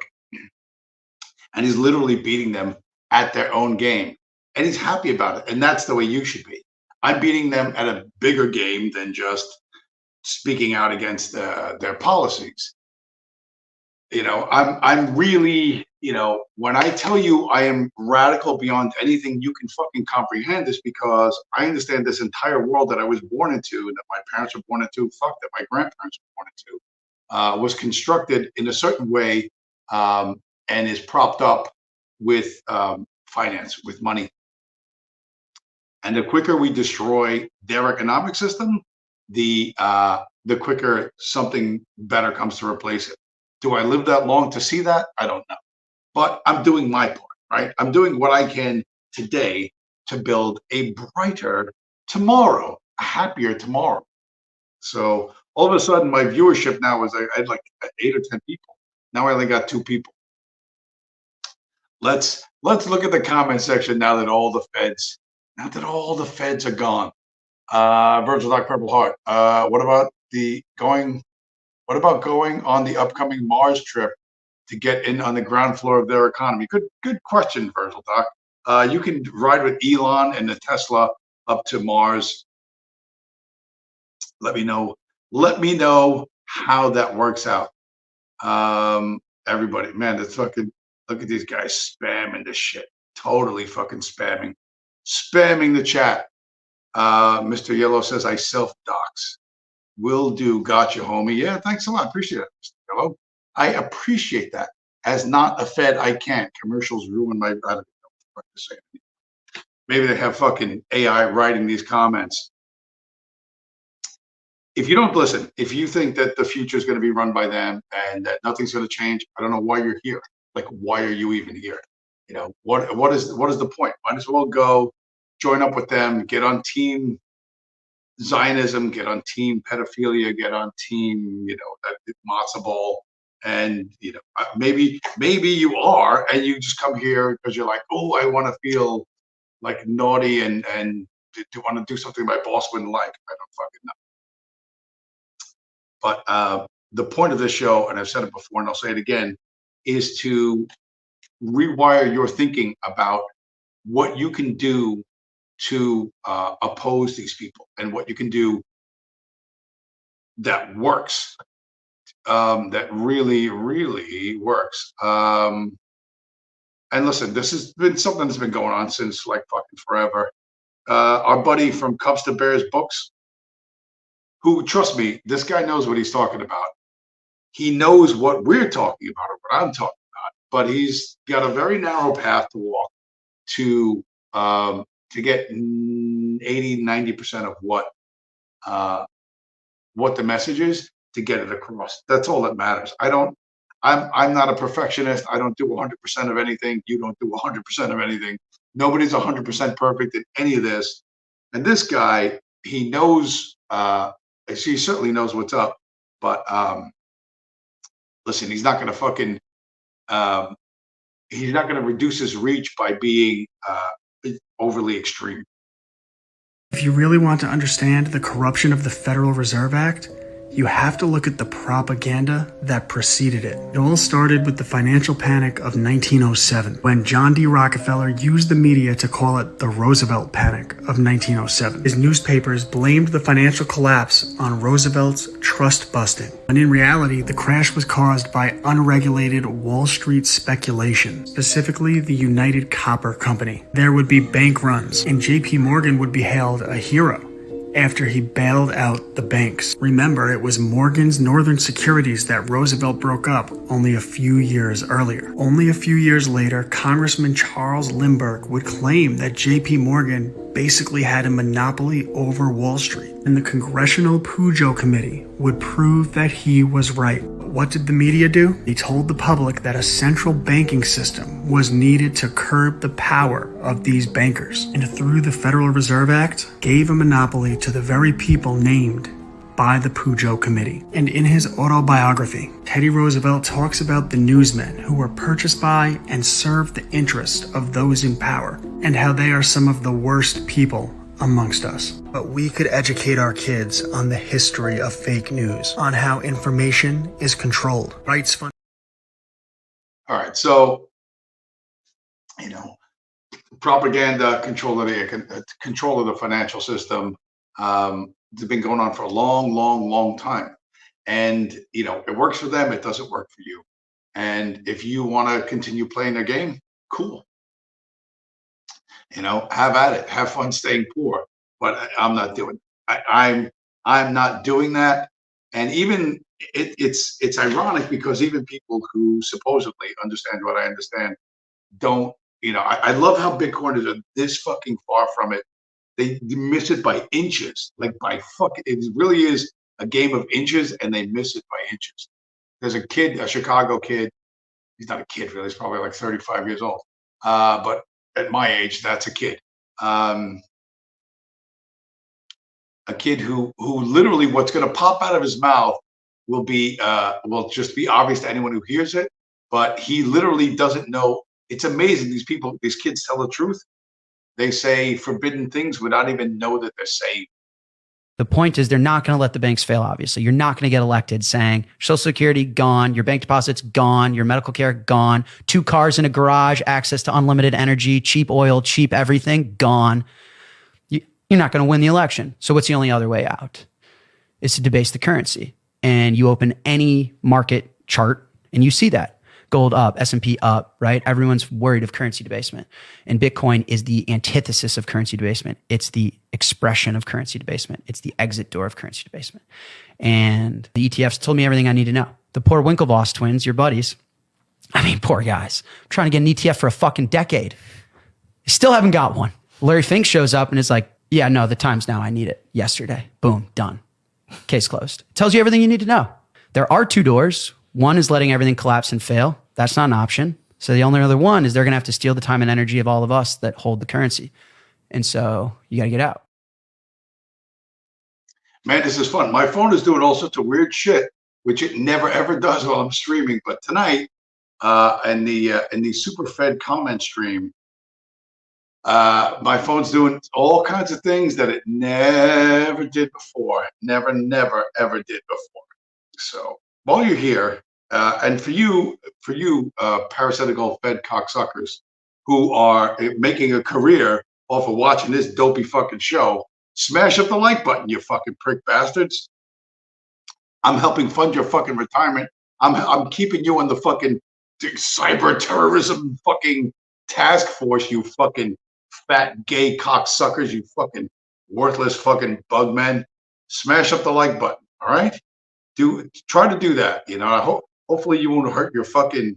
And he's literally beating them at their own game. And he's happy about it. And that's the way you should be. I'm beating them at a bigger game than just speaking out against their policies. You know, I'm really, you know, when I tell you I am radical beyond anything you can fucking comprehend, is because I understand this entire world that I was born into, that my parents were born into, that my grandparents were born into, was constructed in a certain way, and is propped up with finance, with money. And the quicker we destroy their economic system, the quicker something better comes to replace it. Do I live that long to see that? I don't know. But I'm doing my part, right? I'm doing what I can today to build a brighter tomorrow, a happier tomorrow. So all of a sudden, my viewership now is, I had like 8 or 10 people. Now I only got 2 people. Let's look at the comment section now that all the feds are gone. Virgil Doc Purple Heart. What about going on the upcoming Mars trip to get in on the ground floor of their economy? Good question, Virgil Doc. You can ride with Elon and the Tesla up to Mars. Let me know how that works out. Everybody, man, that's fucking. Look at these guys spamming this shit. Totally fucking spamming the chat. Mr. Yellow says, I self-dox. Will do. Gotcha, homie. Yeah, thanks a lot. Appreciate it, Mr. Yellow. I appreciate that. As not a Fed, I can't. Commercials ruin my, I don't know what to say. Maybe they have fucking AI writing these comments. if you don't listen, if you think that the future is going to be run by them and that nothing's going to change, I don't know why you're here. Like, why are you even here? You know, what is the point? Might as well go join up with them, get on team Zionism, get on team pedophilia, get on team, you know, that matzo ball. And, you know, maybe you are, and you just come here because you're like, oh, I want to feel like naughty and do want to do something my boss wouldn't like. I don't fucking know. But the point of this show, and I've said it before and I'll say it again, is to rewire your thinking about what you can do to oppose these people and what you can do that works, that really, really works. And listen, this has been something that's been going on since like fucking forever. Our buddy from Cubs to Bears books, who, trust me, this guy knows what he's talking about. He knows what we're talking about or what I'm talking about, but he's got a very narrow path to walk to get 80-90% of what the message is, to get it across. That's all that matters. I'm not a perfectionist. I don't do 100% of anything. You don't do 100% of anything. Nobody's 100% perfect in any of this. And this guy, he knows, he certainly knows what's up, but listen, he's not going to fucking, he's not going to reduce his reach by being overly extreme. If you really want to understand the corruption of the Federal Reserve Act, you have to look at the propaganda that preceded it. It all started with the financial panic of 1907, when John D. Rockefeller used the media to call it the Roosevelt Panic of 1907. His newspapers blamed the financial collapse on Roosevelt's trust busting, when in reality, the crash was caused by unregulated Wall Street speculation, specifically the United Copper Company. There would be bank runs, and J.P. Morgan would be hailed a hero after he bailed out the banks. Remember, it was Morgan's Northern Securities that Roosevelt broke up only a few years earlier. Only a few years later, Congressman Charles Lindbergh would claim that J.P. Morgan basically had a monopoly over Wall Street, and the Congressional Pujo Committee would prove that he was right. What did the media do? They told the public that a central banking system was needed to curb the power of these bankers, and through the Federal Reserve Act, gave a monopoly to the very people named by the Pujo Committee. And in his autobiography, Teddy Roosevelt talks about the newsmen who were purchased by and served the interest of those in power, and how they are some of the worst people amongst us. But we could educate our kids on the history of fake news, on how information is controlled. Rights fund. All right, so, you know, propaganda, control of the financial system, it's been going on for a long time. And, you know, it works for them, it doesn't work for you. And if you want to continue playing their game, cool. You know, have at it, have fun staying poor. But I'm not doing it. I'm not doing that. And even it's ironic, because even people who supposedly understand what I understand don't, you know, I love how Bitcoin is this fucking far from it. They miss it by inches, like by fucking, it really is a game of inches, and they miss it by inches. There's a kid, a Chicago kid. He's not a kid really. He's probably like 35 years old. But at my age, that's a kid. A kid who literally, what's going to pop out of his mouth will just be obvious to anyone who hears it. But he literally doesn't know. It's amazing. These kids tell the truth. They say forbidden things without even know that they're saying. The point is, they're not going to let the banks fail, obviously. You're not going to get elected saying Social Security gone, your bank deposits gone, your medical care gone, 2 cars in a garage, access to unlimited energy, cheap oil, cheap everything, gone. You're not going to win the election. So what's the only other way out? Is to debase the currency. And you open any market chart and you see that. Gold up, S&P up, right? Everyone's worried of currency debasement. And Bitcoin is the antithesis of currency debasement. It's the expression of currency debasement. It's the exit door of currency debasement. And the ETFs told me everything I need to know. The poor Winklevoss twins, your buddies, I mean, poor guys, trying to get an ETF for a fucking decade. They still haven't got one. Larry Fink shows up and is like, yeah, no, the time's now. I need it. Yesterday. Boom, done. Case closed. It tells you everything you need to know. There are two doors. One is letting everything collapse and fail. That's not an option. So the only other one is they're going to have to steal the time and energy of all of us that hold the currency. And so you got to get out. Man, this is fun. My phone is doing all sorts of weird shit, which it never ever does while I'm streaming. But tonight, in the Super Fed comment stream, my phone's doing all kinds of things that it never did before. Never, ever did before. So while you're here, and for you parasitical Fed cocksuckers who are making a career off of watching this dopey fucking show, smash up the like button, you fucking prick bastards. I'm helping fund your fucking retirement. I'm keeping you on the fucking cyber terrorism fucking task force, you fucking fat gay cocksuckers, you fucking worthless fucking bug men. Smash up the like button, all right? Try to do that. You know, hopefully you won't hurt your fucking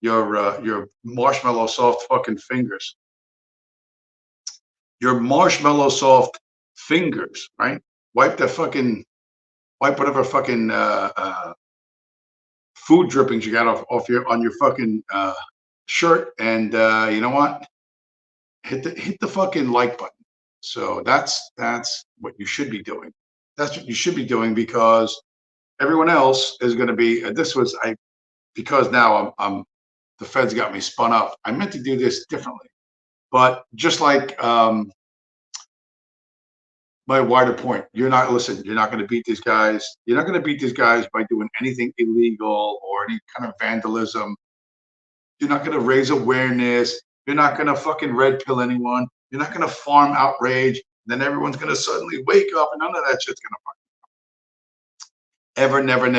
your marshmallow soft fucking fingers. Your marshmallow soft fingers, right? Wipe whatever fucking food drippings you got on your fucking shirt, and you know what? Hit the fucking like button. So that's what you should be doing. That's what you should be doing, because everyone else is going to be. Because now I'm the Fed's got me spun up. I meant to do this differently, but just like my wider point, you're not going to beat these guys. You're not going to beat these guys by doing anything illegal or any kind of vandalism. You're not going to raise awareness. You're not going to fucking red pill anyone. You're not going to farm outrage. Then everyone's going to suddenly wake up, and none of that shit's going to fucking happen. Ever,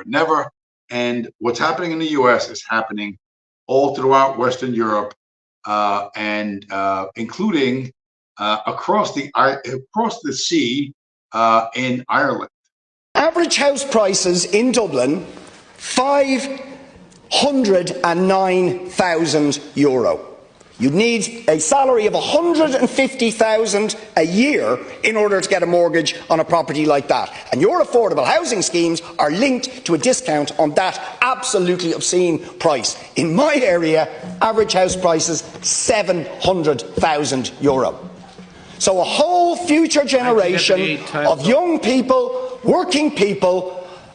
never. And what's happening in the U.S. is happening all throughout Western Europe, and including across the sea in Ireland. Average house prices in Dublin, €509,000. You need a salary of $150,000 a year in order to get a mortgage on a property like that. And your affordable housing schemes are linked to a discount on that absolutely obscene price. In my area, average house prices €700,000. So a whole future generation of young people, working people,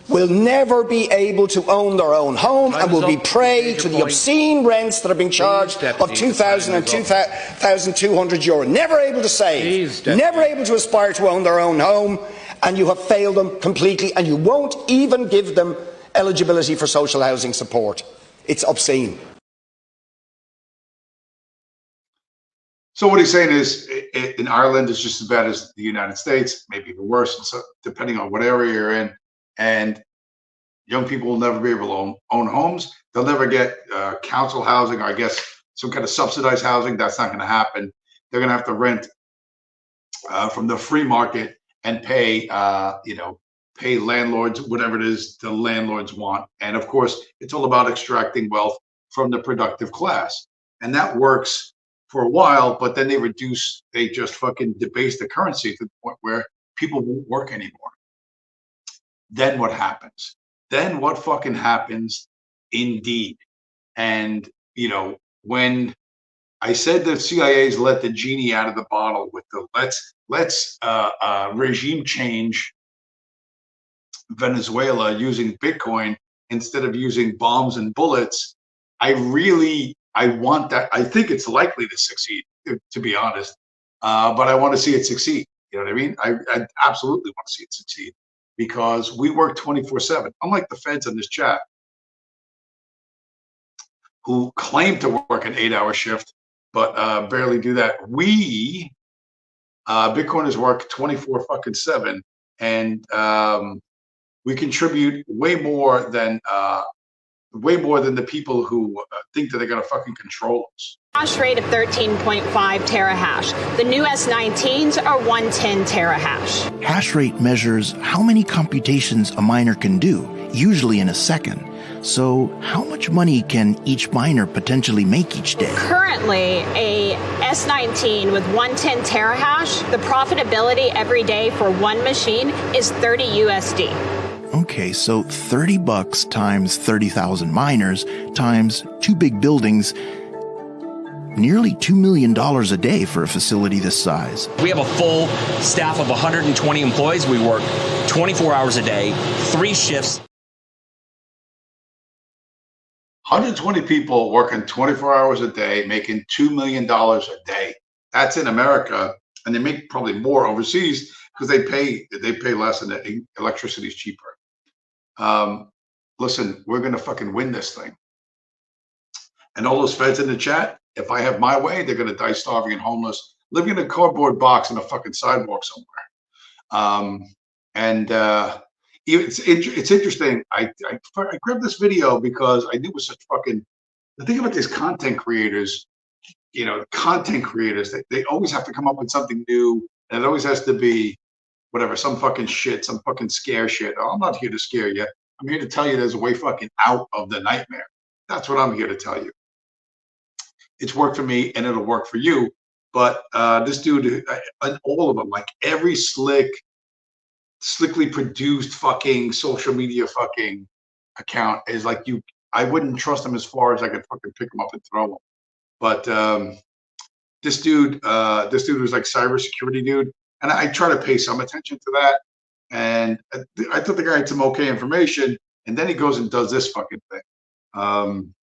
will never be able to own their own home and will be prey to the obscene rents that are being charged of €2,000 and €2,200. Never able to save, never able to aspire to own their own home, and you have failed them completely, and you won't even give them eligibility for social housing support. It's obscene. So what he's saying is, in Ireland, it's just as bad as the United States, maybe even worse, and so depending on what area you're in. And young people will never be able to own homes. They'll never get council housing, or I guess some kind of subsidized housing. That's not going to happen. They're going to have to rent from the free market and pay landlords whatever it is the landlords want. And of course, it's all about extracting wealth from the productive class. And that works for a while, but then they just fucking debase the currency to the point where people won't work anymore. Then what happens? Then what fucking happens indeed? And, you know, when I said the CIA's let the genie out of the bottle with the let's regime change Venezuela using Bitcoin instead of using bombs and bullets, I want that. I think it's likely to succeed, to be honest. But I want to see it succeed. You know what I mean? I absolutely want to see it succeed, because we work 24/7. Unlike the feds in this chat, who claim to work an 8-hour shift, but barely do that. We Bitcoiners work 24/7, and we contribute way more than the people who think that they're gonna fucking control us. Hash rate of 13.5 terahash. The new S19s are 110 terahash. Hash rate measures how many computations a miner can do, usually in a second. So how much money can each miner potentially make each day? Currently, a S19 with 110 terahash, the profitability every day for one machine is 30 USD. Okay, so $30 times 30,000 miners times 2 big buildings, nearly $2 million a day for a facility this size. We have a full staff of 120 employees. We work 24 hours a day, 3 shifts. 120 people working 24 hours a day, making $2 million a day. That's in America, and they make probably more overseas because they pay less and the electricity is cheaper. Listen, we're gonna fucking win this thing. And all those feds in the chat, if I have my way, they're gonna die starving and homeless, living in a cardboard box on a fucking sidewalk somewhere. It's interesting. I grabbed this video because I knew it was such fucking. The thing about these content creators, you know, they always have to come up with something new, and it always has to be whatever, some fucking shit, some fucking scare shit. Oh, I'm not here to scare you. I'm here to tell you there's a way fucking out of the nightmare. That's what I'm here to tell you. It's worked for me, and it'll work for you. But this dude, all of them, like every slickly produced fucking social media fucking account is like I wouldn't trust them as far as I could fucking pick them up and throw them. But this dude was like cybersecurity dude, and I try to pay some attention to that. And I thought the guy had some okay information, and then he goes and does this fucking thing,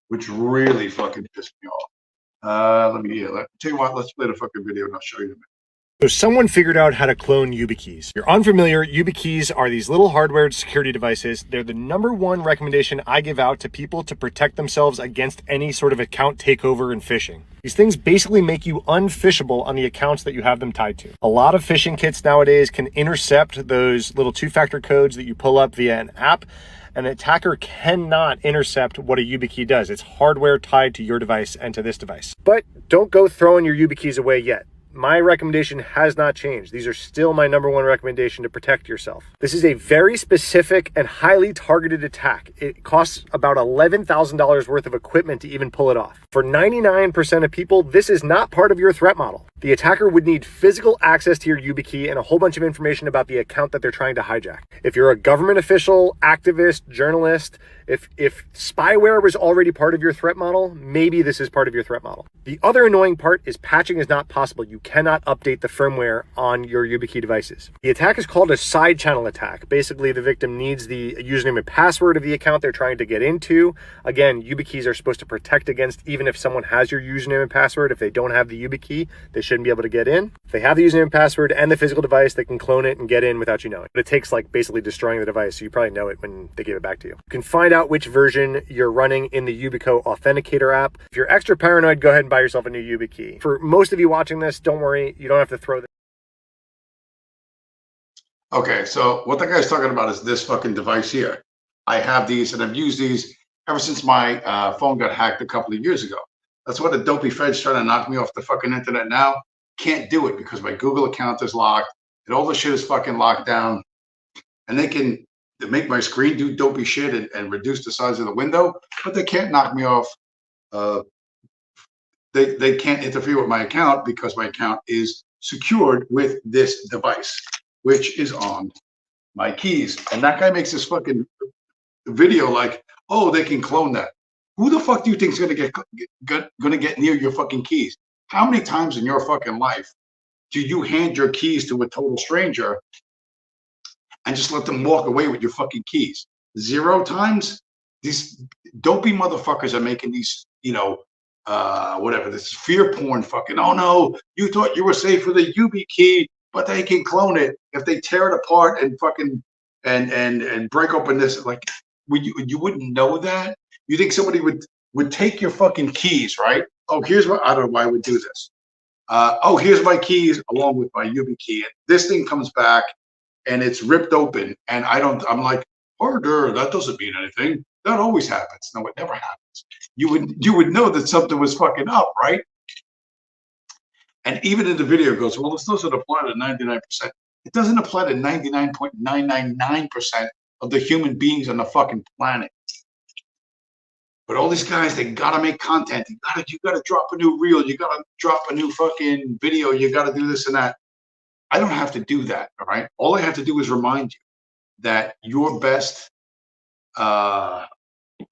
which really fucking pissed me off. Let me tell you what. Let's play the fucking video, and I'll show you. So someone figured out how to clone YubiKeys. If you're unfamiliar, YubiKeys are these little hardware security devices. They're the #1 recommendation I give out to people to protect themselves against any sort of account takeover and phishing. These things basically make you unphishable on the accounts that you have them tied to. A lot of phishing kits nowadays can intercept those little 2-factor codes that you pull up via an app. An attacker cannot intercept what a YubiKey does. It's hardware tied to your device and to this device. But don't go throwing your YubiKeys away yet. My recommendation has not changed. These are still my #1 recommendation to protect yourself. This is a very specific and highly targeted attack. It costs about $11,000 worth of equipment to even pull it off. For 99% of people, this is not part of your threat model. The attacker would need physical access to your YubiKey and a whole bunch of information about the account that they're trying to hijack. If you're a government official, activist, journalist, if spyware was already part of your threat model, maybe this is part of your threat model. The other annoying part is patching is not possible. You cannot update the firmware on your YubiKey devices. The attack is called a side channel attack. Basically, the victim needs the username and password of the account they're trying to get into. Again, YubiKeys are supposed to protect against, even if someone has your username and password, if they don't have the YubiKey, they shouldn't be able to get in. If they have the username and password and the physical device, they can clone it and get in without you knowing. But it takes like basically destroying the device, so you probably know it when they give it back to you. You can find out which version you're running in the Yubico Authenticator app. If you're extra paranoid, go ahead and buy yourself a new YubiKey. For most of you watching this, don't worry, you don't have to throw this. Okay, so what the guy's talking about is this fucking device here. I have these, and I've used these ever since my phone got hacked a couple of years ago. That's what the dopey Fed's trying to knock me off the fucking internet now. Can't do it because my Google account is locked, and all the shit is fucking locked down. And they can make my screen do dopey shit and reduce the size of the window, but they can't knock me off. They can't interfere with my account because my account is secured with this device, which is on my keys. And that guy makes this fucking video like, oh, they can clone that. Who the fuck do you think is gonna get near your fucking keys? How many times in your fucking life do you hand your keys to a total stranger and just let them walk away with your fucking keys? 0 times? These dopey motherfuckers are making these, you know, whatever, this fear porn fucking, oh no, you thought you were safe with a YubiKey, but they can clone it if they tear it apart and fucking and break open this. Like, you wouldn't know that? You think somebody would take your fucking keys, right? Oh, here's what, I don't know why I would do this. Oh, here's my keys along with my YubiKey. And this thing comes back and it's ripped open. And I'm like, harder, that doesn't mean anything. That always happens. No, it never happens. You would know that something was fucking up, right? And even in the video it goes, well, this doesn't apply to 99%. It doesn't apply to 99.999% of the human beings on the fucking planet. But all these guys, they gotta make content. You gotta drop a new reel. You gotta drop a new fucking video. You gotta do this and that. I don't have to do that. All right. All I have to do is remind you that your best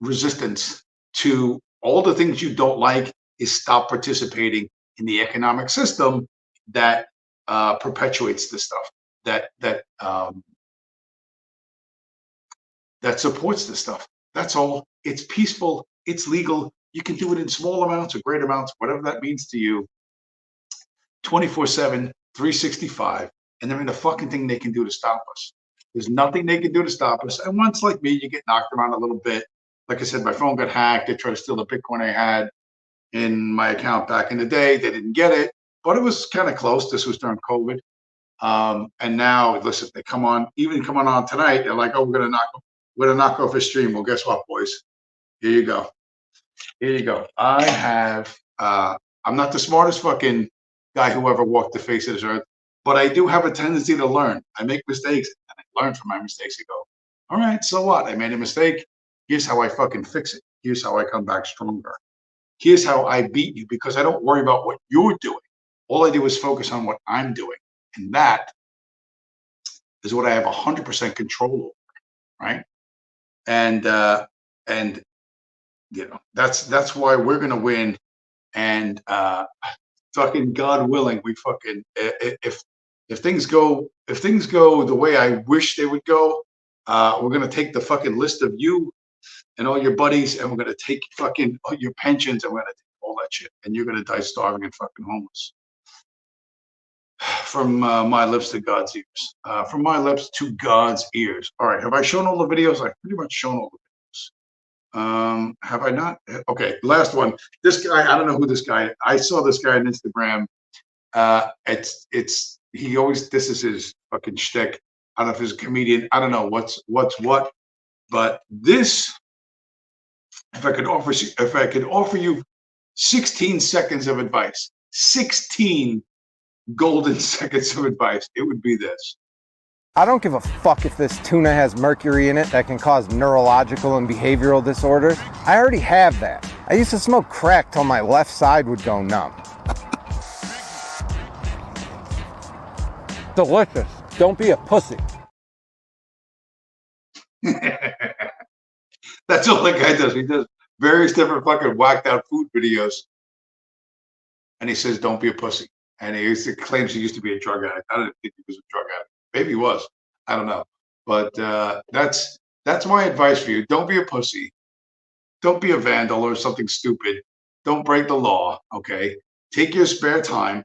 resistance to all the things you don't like is stop participating in the economic system that perpetuates this stuff, that supports this stuff. That's all. It's peaceful. It's legal. You can do it in small amounts or great amounts, whatever that means to you. 24/7, 365, and there ain't a fucking thing they can do to stop us. There's nothing they can do to stop us. And once, like me, you get knocked around a little bit. Like I said, my phone got hacked. They tried to steal the Bitcoin I had in my account back in the day. They didn't get it, but it was kind of close. This was during COVID. And now, listen, they come on tonight. They're like, oh, we're gonna knock off his stream. Well, guess what, boys? Here you go. Here you go. I have. I'm not the smartest fucking guy who ever walked the face of this earth, but I do have a tendency to learn. I make mistakes and I learn from my mistakes. I go, all right, so what? I made a mistake. Here's how I fucking fix it. Here's how I come back stronger. Here's how I beat you, because I don't worry about what you're doing. All I do is focus on what I'm doing. And that is what I have 100% control over, right? And you know, that's why we're gonna win. And fucking God willing, we fucking if things go the way I wish they would go, we're gonna take the fucking list of you and all your buddies, and we're gonna take fucking all your pensions, and we're gonna take all that shit, and you're gonna die starving and fucking homeless. From my lips to God's ears. From my lips to God's ears. All right, have I shown all the videos? I've pretty much shown all the videos. Have I not? Okay, last one. This guy, I don't know who this guy is. I saw this guy on Instagram. He always, this is his fucking shtick. I don't know if he's a comedian. I don't know what's what. But this, if I could offer you 16 seconds of advice, 16 golden seconds of advice, it would be this. I don't give a fuck if this tuna has mercury in it that can cause neurological and behavioral disorders. I already have that. I used to smoke crack till my left side would go numb. Delicious. Don't be a pussy. That's all that guy does. He does various different fucking whacked out food videos. And he says, don't be a pussy. And he claims he used to be a drug addict. I don't think he was a drug addict. Maybe he was. I don't know. But that's my advice for you. Don't be a pussy. Don't be a vandal or something stupid. Don't break the law, okay? Take your spare time.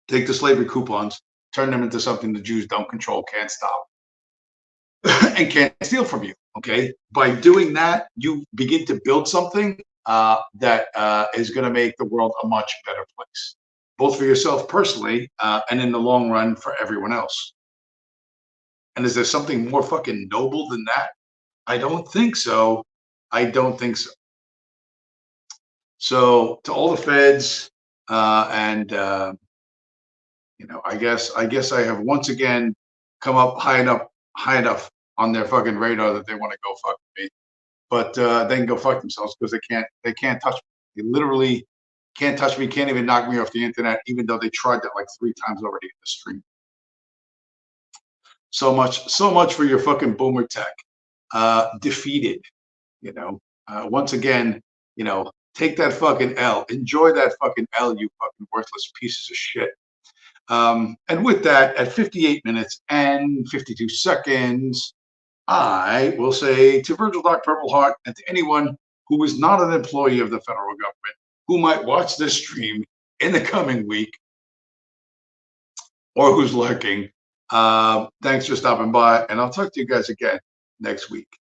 Take the slavery coupons. Turn them into something the Jews don't control, can't stop, and can't steal from you, okay? By doing that, you begin to build something that is going to make the world a much better place, both for yourself personally and in the long run for everyone else. And is there something more fucking noble than that? I don't think so. I don't think so. So to all the feds you know, I guess I have once again come up high enough on their fucking radar that they want to go fuck me. But they can go fuck themselves, because they can't touch me. They literally can't touch me, can't even knock me off the internet, even though they tried that like 3 times already in the stream. So much for your fucking boomer tech. Defeated, you know. Once again, you know, take that fucking L. Enjoy that fucking L, you fucking worthless pieces of shit. And with that, at 58 minutes and 52 seconds, I will say to Virgil Dark Purple Heart and to anyone who is not an employee of the federal government who might watch this stream in the coming week or who's lurking, thanks for stopping by, and I'll talk to you guys again next week.